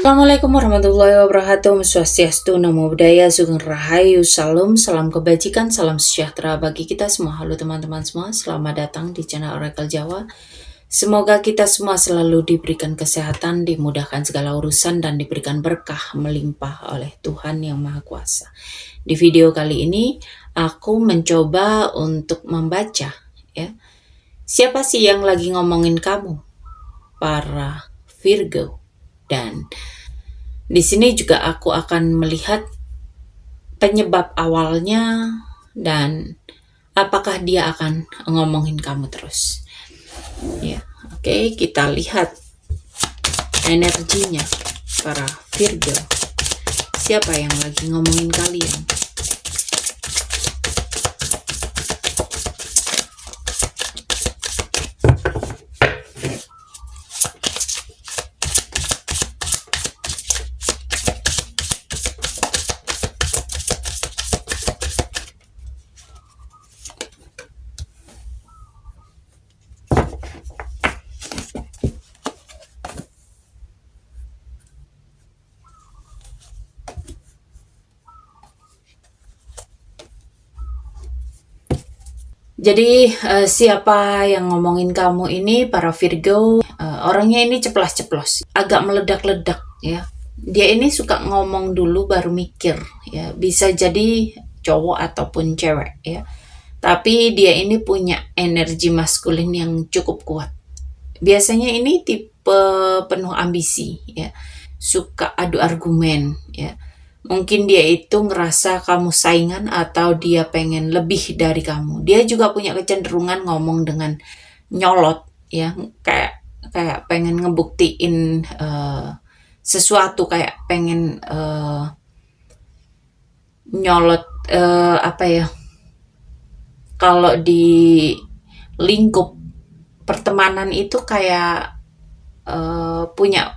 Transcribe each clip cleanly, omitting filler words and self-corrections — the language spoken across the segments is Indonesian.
Assalamualaikum warahmatullahi wabarakatuh. Om Swastiastu, Namo Buddhaya, Sugeng Rahayu, Salam, salam kebajikan, salam sejahtera bagi kita semua. Halo teman-teman semua, selamat datang di channel Oracle Jawa. Semoga kita semua selalu diberikan kesehatan, dimudahkan segala urusan, dan diberikan berkah melimpah oleh Tuhan Yang Maha Kuasa. Di video kali ini, aku mencoba untuk membaca, ya. Siapa sih yang lagi ngomongin kamu? Para Virgo. Dan di sini juga aku akan melihat penyebab awalnya dan apakah dia akan ngomongin kamu terus. Ya, oke, kita lihat energinya para Virgo. Siapa yang lagi ngomongin kalian? Jadi siapa yang ngomongin kamu ini para Virgo, orangnya ini ceplas-ceplos, agak meledak-ledak ya. Dia ini suka ngomong dulu baru mikir ya, bisa jadi cowok ataupun cewek ya. Tapi dia ini punya energi maskulin yang cukup kuat. Biasanya ini tipe penuh ambisi ya, suka adu argumen ya. Mungkin dia itu ngerasa kamu saingan atau dia pengen lebih dari kamu. Dia juga punya kecenderungan ngomong dengan nyolot ya, kayak kayak pengen ngebuktiin sesuatu, kayak pengen nyolot apa ya? Kalau di lingkup pertemanan itu kayak punya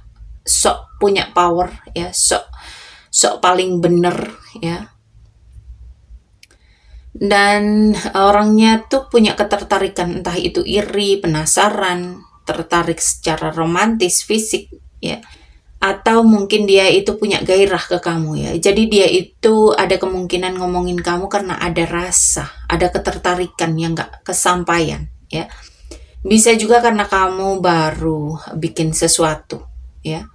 power ya, sok paling bener ya. Dan orangnya tuh punya ketertarikan, entah itu iri, penasaran, tertarik secara romantis, fisik ya, atau mungkin dia itu punya gairah ke kamu ya. Jadi dia itu ada kemungkinan ngomongin kamu karena ada rasa, ada ketertarikan yang gak kesampaian ya. Bisa juga karena kamu baru bikin sesuatu ya.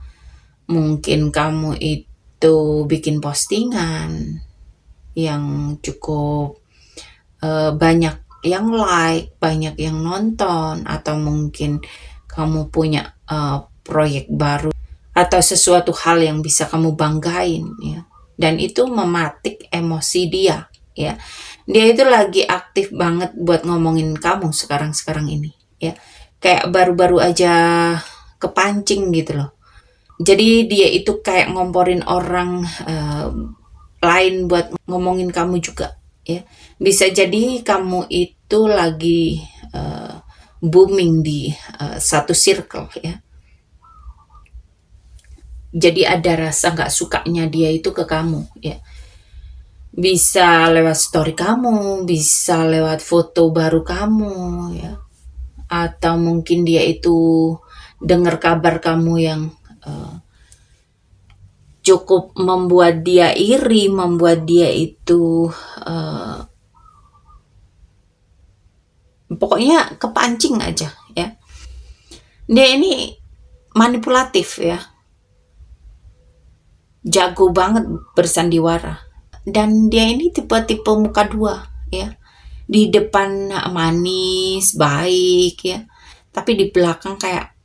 Mungkin kamu itu bikin postingan yang cukup banyak yang like, banyak yang nonton, atau mungkin kamu punya proyek baru atau sesuatu hal yang bisa kamu banggain ya. Dan itu mematik emosi dia ya. Dia itu lagi aktif banget buat ngomongin kamu sekarang ini ya. Kayak baru-baru aja kepancing gitu loh. Jadi dia itu kayak ngomporin orang lain buat ngomongin kamu juga ya. Bisa jadi kamu itu lagi booming di satu circle ya. Jadi ada rasa gak sukanya dia itu ke kamu ya. Bisa lewat story kamu, bisa lewat foto baru kamu ya. Atau mungkin dia itu dengar kabar kamu yang cukup membuat dia iri, membuat dia itu pokoknya kepancing aja ya. Dia ini manipulatif ya, jago banget bersandiwara, dan dia ini tipe-tipe muka dua ya. Di depan manis, baik ya, tapi di belakang kayak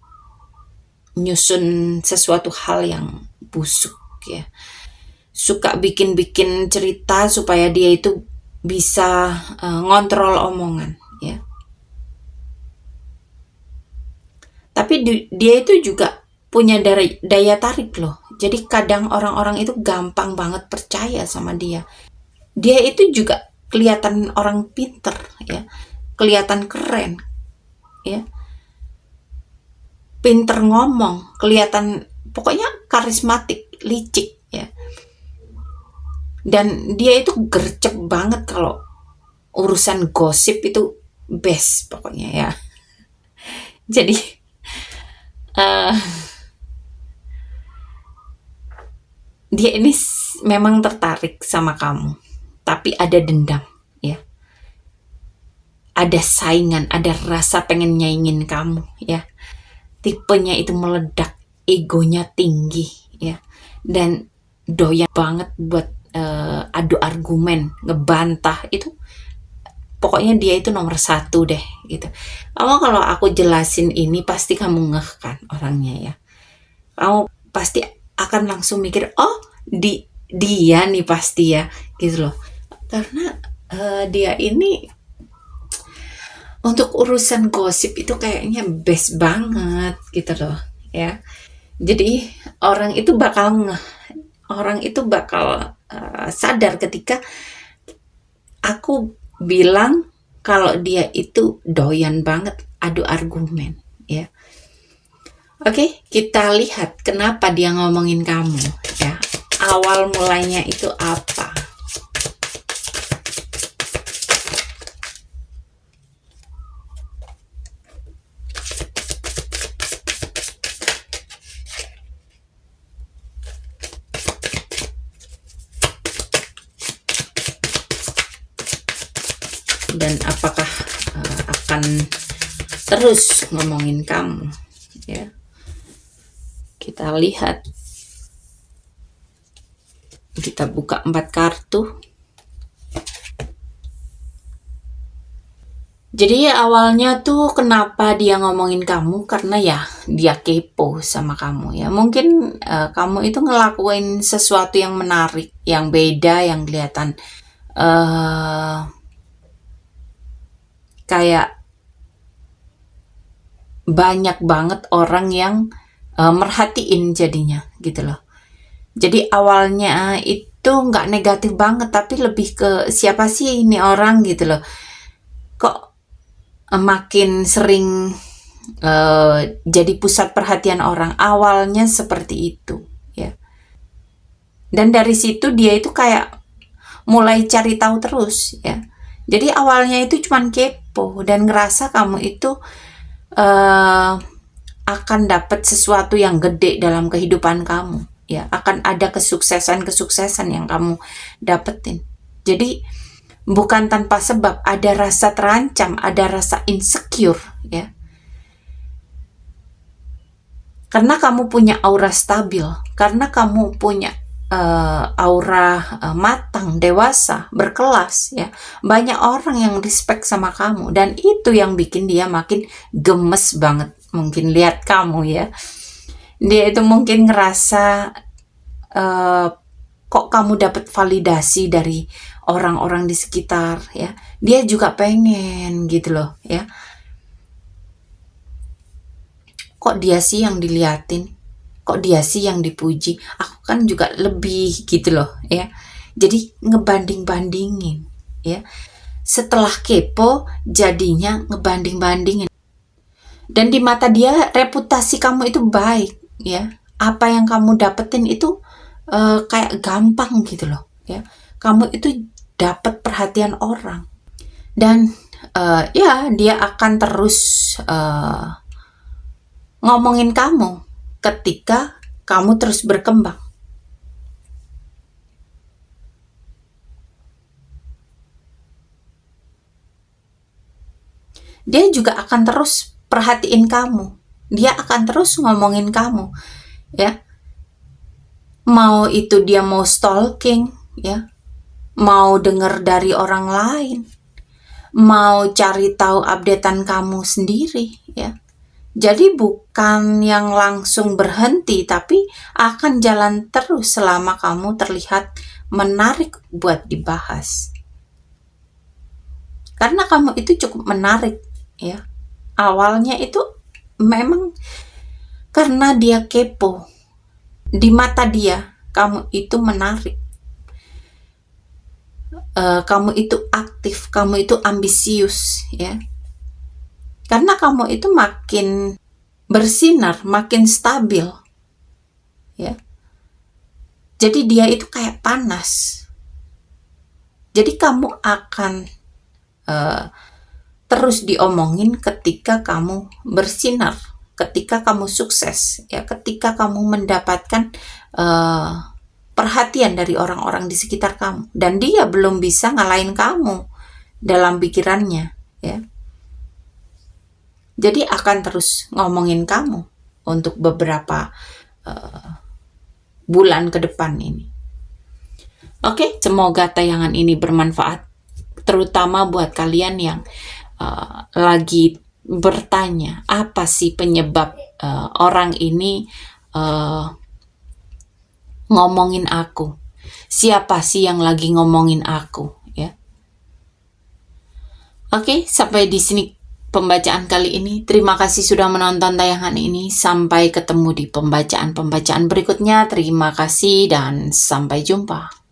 nyusun sesuatu hal yang busuk ya. Suka bikin-bikin cerita supaya dia itu bisa ngontrol omongan ya. Tapi dia itu juga punya daya tarik loh. Jadi kadang orang-orang itu gampang banget percaya sama dia. Dia itu juga kelihatan orang pinter ya, kelihatan keren ya, pinter ngomong, kelihatan pokoknya karismatik, licik ya. Dan dia itu gercep banget kalau urusan gosip, itu best pokoknya ya. Jadi dia ini memang tertarik sama kamu, tapi ada dendam, ya. Ada saingan, ada rasa pengen nyaingin kamu, ya. Tipenya itu meledak, egonya tinggi, ya. Dan doyan banget buat adu argumen, ngebantah itu. Pokoknya dia itu nomor satu deh, gitu. Kamu kalau aku jelasin ini pasti kamu ngeh kan orangnya, ya. Kamu pasti akan langsung mikir, oh dia nih pasti ya, gitu loh. Karena dia ini untuk urusan gosip itu kayaknya best banget gitu loh, ya. Jadi orang itu bakal sadar ketika aku bilang kalau dia itu doyan banget adu argumen, ya. Oke, kita lihat kenapa dia ngomongin kamu, ya. Awal mulainya itu apa? Dan apakah akan terus ngomongin kamu, ya. Kita lihat, kita buka 4 kartu. Jadi awalnya tuh kenapa dia ngomongin kamu, karena ya dia kepo sama kamu, ya. Mungkin kamu itu ngelakuin sesuatu yang menarik, yang beda, yang kelihatan kayak banyak banget orang yang merhatiin jadinya, gitu loh. Jadi awalnya itu nggak negatif banget, tapi lebih ke siapa sih ini orang, gitu loh. Kok makin sering jadi pusat perhatian orang. Awalnya seperti itu, ya. Dan dari situ dia itu kayak mulai cari tahu terus, ya. Jadi awalnya itu cuman kepo dan ngerasa kamu itu akan dapat sesuatu yang gede dalam kehidupan kamu, ya. Akan ada kesuksesan yang kamu dapetin. Jadi bukan tanpa sebab, ada rasa terancam, ada rasa insecure, ya. Karena kamu punya aura stabil, karena kamu punya aura matang, dewasa, berkelas, ya. Banyak orang yang respect sama kamu, dan itu yang bikin dia makin gemes banget. Mungkin lihat kamu, ya. Dia itu mungkin ngerasa kok kamu dapat validasi dari orang-orang di sekitar, ya. Dia juga pengen gitu loh, ya. Kok dia sih yang diliatin? Kok dia sih yang dipuji? Aku kan juga lebih gitu loh, ya. Jadi ngebanding-bandingin, ya. Setelah kepo jadinya ngebanding-bandingin. Dan di mata dia reputasi kamu itu baik, ya. Apa yang kamu dapetin itu kayak gampang gitu loh, ya. Kamu itu dapat perhatian orang. Dan ya dia akan terus ngomongin kamu ketika kamu terus berkembang. Dia juga akan terus perhatiin kamu. Dia akan terus ngomongin kamu, ya. Mau itu dia mau stalking, ya. Mau denger dari orang lain. Mau cari tahu updatean kamu sendiri, ya. Jadi bukan yang langsung berhenti, tapi akan jalan terus selama kamu terlihat menarik buat dibahas. Karena kamu itu cukup menarik, ya. Awalnya itu memang karena dia kepo. Di mata dia, kamu itu menarik. Kamu itu aktif, kamu itu ambisius, ya. Karena kamu itu makin bersinar, makin stabil, ya. Jadi dia itu kayak panas. Jadi kamu akan terus diomongin ketika kamu bersinar, ketika kamu sukses, ya. Ketika kamu mendapatkan perhatian dari orang-orang di sekitar kamu, dan dia belum bisa ngalahin kamu dalam pikirannya, ya. Jadi akan terus ngomongin kamu untuk beberapa bulan ke depan ini. Oke, semoga tayangan ini bermanfaat, terutama buat kalian yang lagi bertanya, apa sih penyebab orang ini ngomongin aku? Siapa sih yang lagi ngomongin aku, ya? Oke, sampai di sini pembacaan kali ini. Terima kasih sudah menonton tayangan ini. Sampai ketemu di pembacaan-pembacaan berikutnya. Terima kasih dan sampai jumpa.